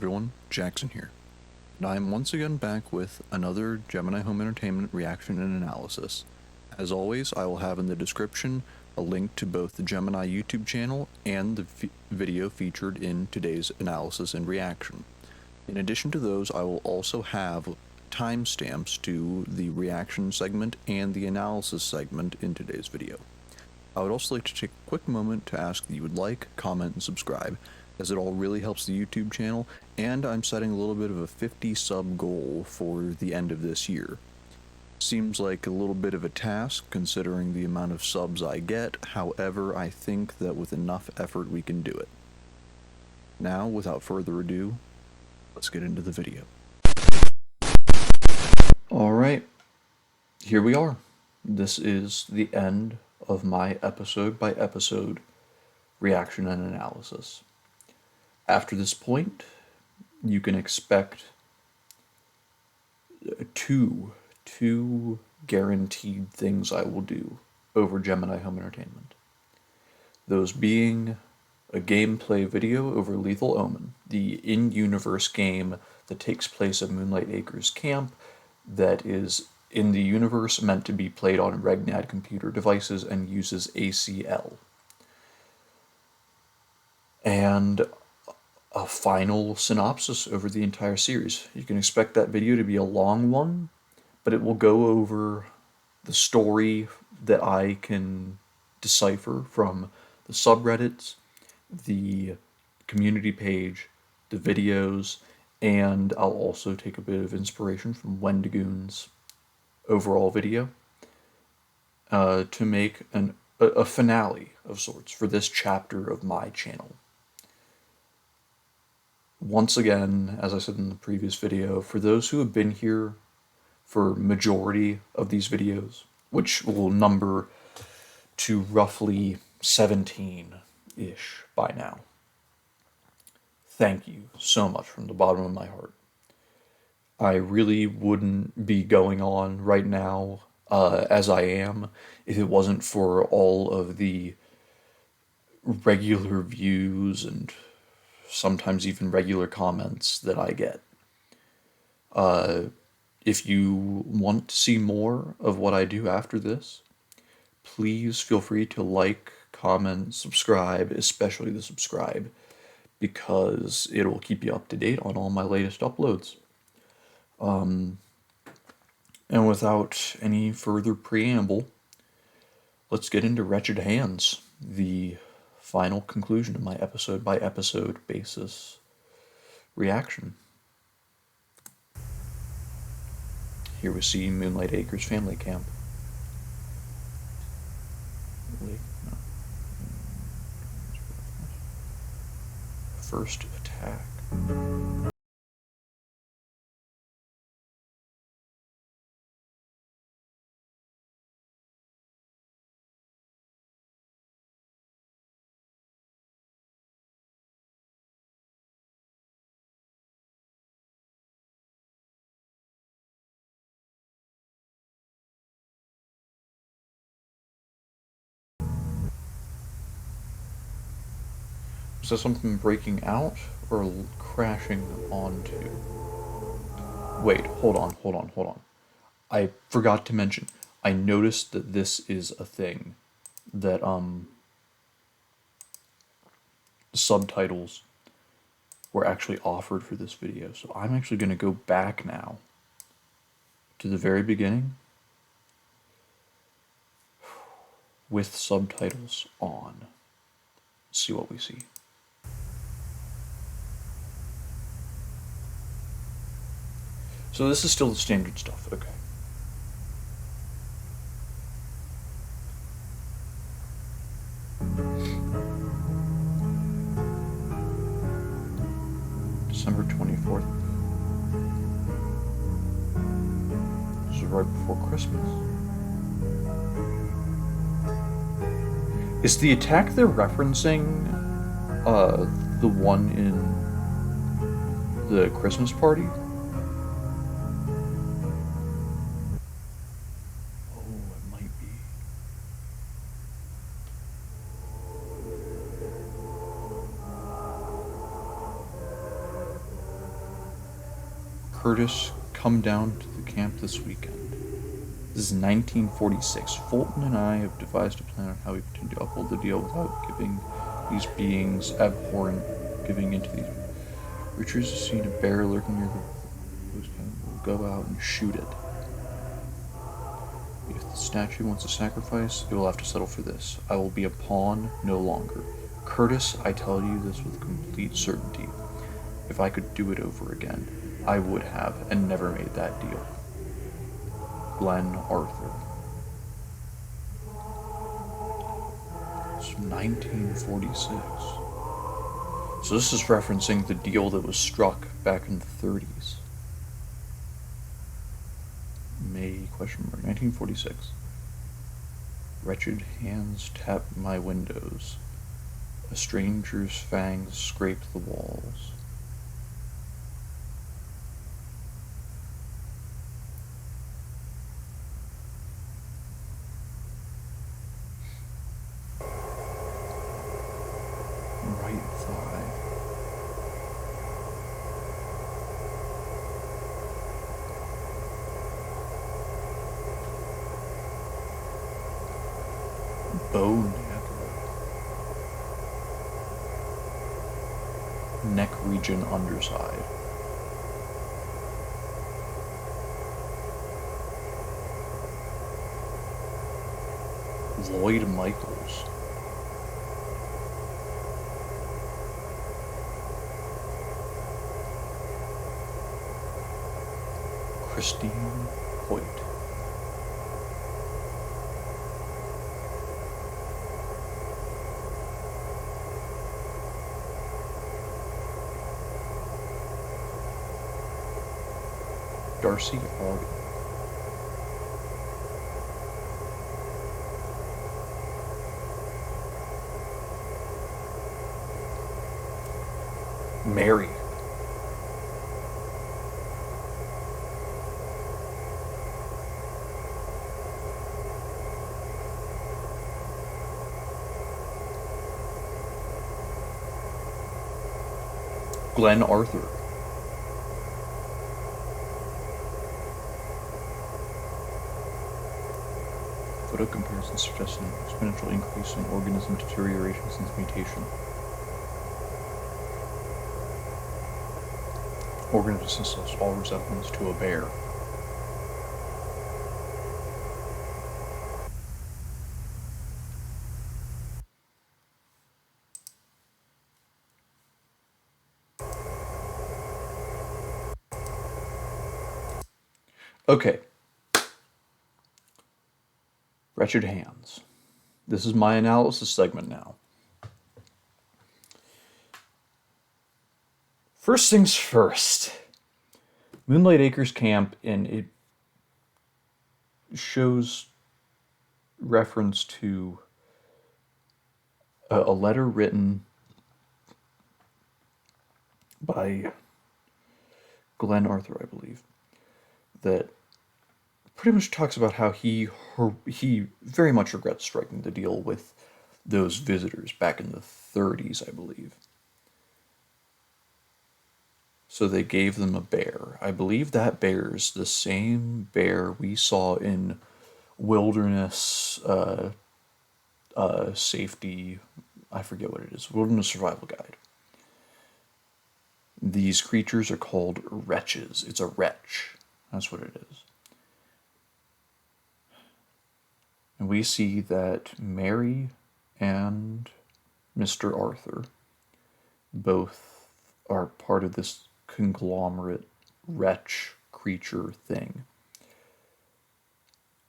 everyone, Jackson here, and I am once again back with another Gemini Home Entertainment reaction and analysis. As always, I will have in the description a link to both the Gemini YouTube channel and the video featured in today's analysis and reaction. In addition to those, I will also have timestamps to the reaction segment and the analysis segment in today's video. I would also like to take a quick moment to ask that you would like, comment, and subscribe, as it all really helps the YouTube channel, and I'm setting a little bit of a 50 sub goal for the end of this year. Seems like a little bit of a task considering the amount of subs I get, however I think that with enough effort we can do it. Now, without further ado, let's get into the video. Alright, here we are. This is the end of my episode by episode reaction and analysis. After this point, you can expect two guaranteed things I will do over Gemini Home Entertainment. Those being a gameplay video over Lethal Omen, the in-universe game that takes place at Moonlight Acres Camp that is in the universe meant to be played on Regnad computer devices and uses ACL. And a final synopsis over the entire series. You can expect that video to be a long one, but it will go over the story that I can decipher from the subreddits, the community page, the videos, and I'll also take a bit of inspiration from Wendigoon's overall video to make a finale of sorts for this chapter of my channel. Once again, as I said in the previous video, for those who have been here for majority of these videos, which will number to roughly 17-ish by now, thank you so much from the bottom of my heart. I really wouldn't be going on right now as I am if it wasn't for all of the regular views and sometimes even regular comments that I get. If you want to see more of what I do after this, please feel free to like, comment, subscribe, especially the subscribe, because it will keep you up to date on all my latest uploads. And without any further preamble, let's get into Wretched Hands, the final conclusion of my episode by episode basis reaction. Here we see Moonlight Acres family camp. First attack. Is that something breaking out or crashing onto? Wait, hold on. I forgot to mention, I noticed that this is a thing that, subtitles were actually offered for this video. So I'm actually going to go back now to the very beginning with subtitles on. See what we see. So this is still the standard stuff, okay. December 24th. This is right before Christmas. Is the attack they're referencing the one in the Christmas party? Curtis, come down to the camp this weekend. This is 1946. Fulton and I have devised a plan on how we continue to uphold the deal without giving these beings abhorrent, giving into these. Richards has seen a bear lurking near the post camp. We'll go out and shoot it. If the statue wants a sacrifice, it will have to settle for this. I will be a pawn no longer. Curtis, I tell you this with complete certainty. If I could do it over again, I would have, and never made that deal. Glenn Arthur. It's 1946. So this is referencing the deal that was struck back in the 30s. May, question mark, 1946. Wretched hands tap my windows. A stranger's fangs scrape the walls. Right thigh. Bone neck region underside. Lloyd Michaels. Christine Hoyt. Darcy Ogden. Mary. Glenn Arthur. Photo comparison suggests an exponential increase in organism deterioration since mutation. Organism lost all resemblance to a bear. Okay. Wretched hands. This is my analysis segment now. First things first. Moonlight Acres Camp, and it shows reference to a letter written by Glenn Arthur, I believe, that pretty much talks about how he very much regrets striking the deal with those visitors back in the 30s, I believe. So they gave them a bear. I believe that bear's the same bear we saw in Wilderness Safety, I forget what it is, Wilderness Survival Guide. These creatures are called wretches. It's a wretch. That's what it is. And we see that Mary and Mr. Arthur both are part of this conglomerate wretch creature thing.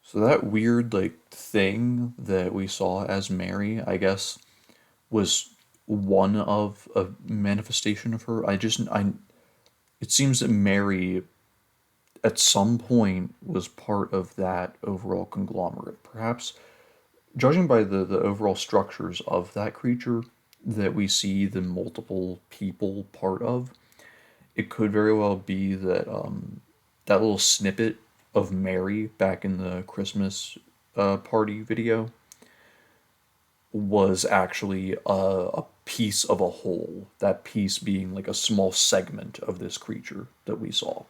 So that weird thing that we saw as Mary, I guess, was one of a manifestation of her. It seems that Mary at some point was part of that overall conglomerate. Perhaps, judging by the overall structures of that creature that we see the multiple people part of, it could very well be that that little snippet of Mary back in the Christmas party video was actually a piece of a whole, that piece being like a small segment of this creature that we saw.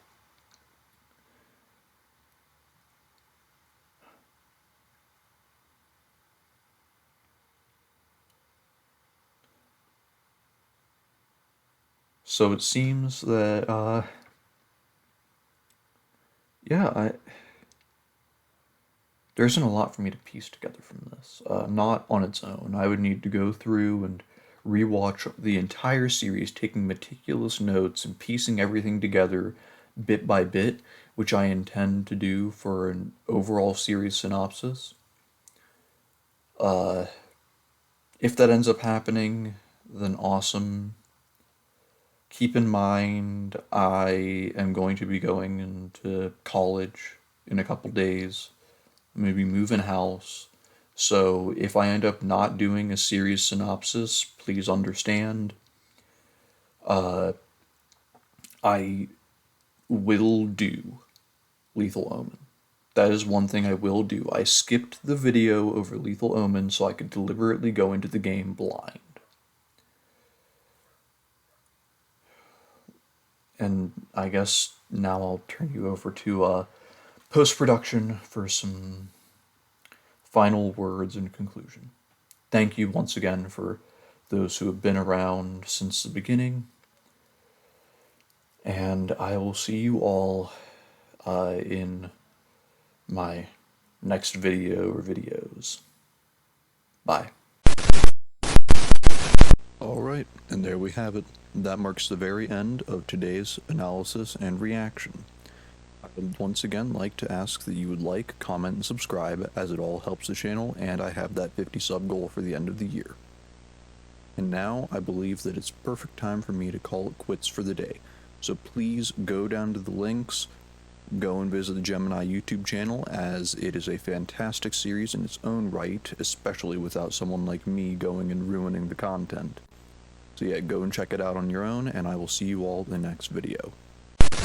So it seems that, yeah, there isn't a lot for me to piece together from this. Not on its own. I would need to go through and rewatch the entire series, taking meticulous notes and piecing everything together bit by bit, which I intend to do for an overall series synopsis. If that ends up happening, then awesome. Keep in mind, I am going to be going into college in a couple days, maybe moving house. So if I end up not doing a series synopsis, please understand. I will do Lethal Omen. That is one thing I will do. I skipped the video over Lethal Omen so I could deliberately go into the game blind. And I guess now I'll turn you over to post-production for some final words and conclusion. Thank you once again for those who have been around since the beginning. And I will see you all in my next video or videos. Bye. Alright, and there we have it. That marks the very end of today's analysis and reaction. I would once again like to ask that you would like, comment, and subscribe, as it all helps the channel, and I have that 50 sub goal for the end of the year. And now I believe that it's perfect time for me to call it quits for the day. So please go down to the links, go and visit the Gemini YouTube channel, as it is a fantastic series in its own right, especially without someone like me going and ruining the content. So yeah, go and check it out on your own, and I will see you all in the next video.